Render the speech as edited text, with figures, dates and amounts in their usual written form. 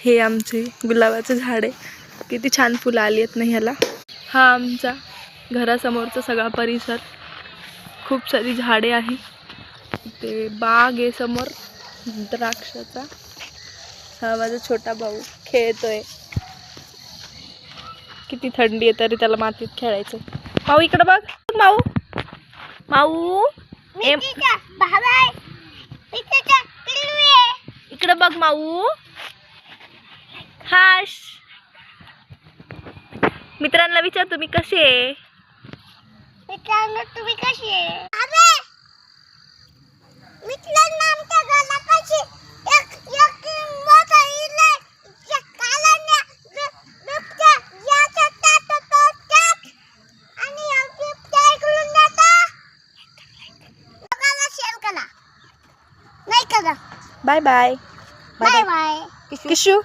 हे आमचे गुलाबाचं झाड आहे, किती छान फुलं आली आहेत ना ह्याला. हा आमचा घरासमोरचा सगळा परिसर, खूप सारी झाडे आहे. ते बाग आहे समोर द्राक्षाचा. हा माझा छोटा भाऊ खेळतोय. किती थंडी आहे तरी त्याला मातीत खेळायचं. माऊ इकडे बघ. माऊ माऊ इकडे बघ माऊ. हाश. मित्रांना विचार तुम्ही कसे आहे. मित्रांनो तुम्ही कशी आहे. मित्रांनो आमच्या गाला कशी एक मोठा इले कालाने दुखच्या याचा टाटा तो टाक आणि आमची काय करून जाता. गाला शेअर करा. नाही करा. Bye bye. Bye bye. Kishu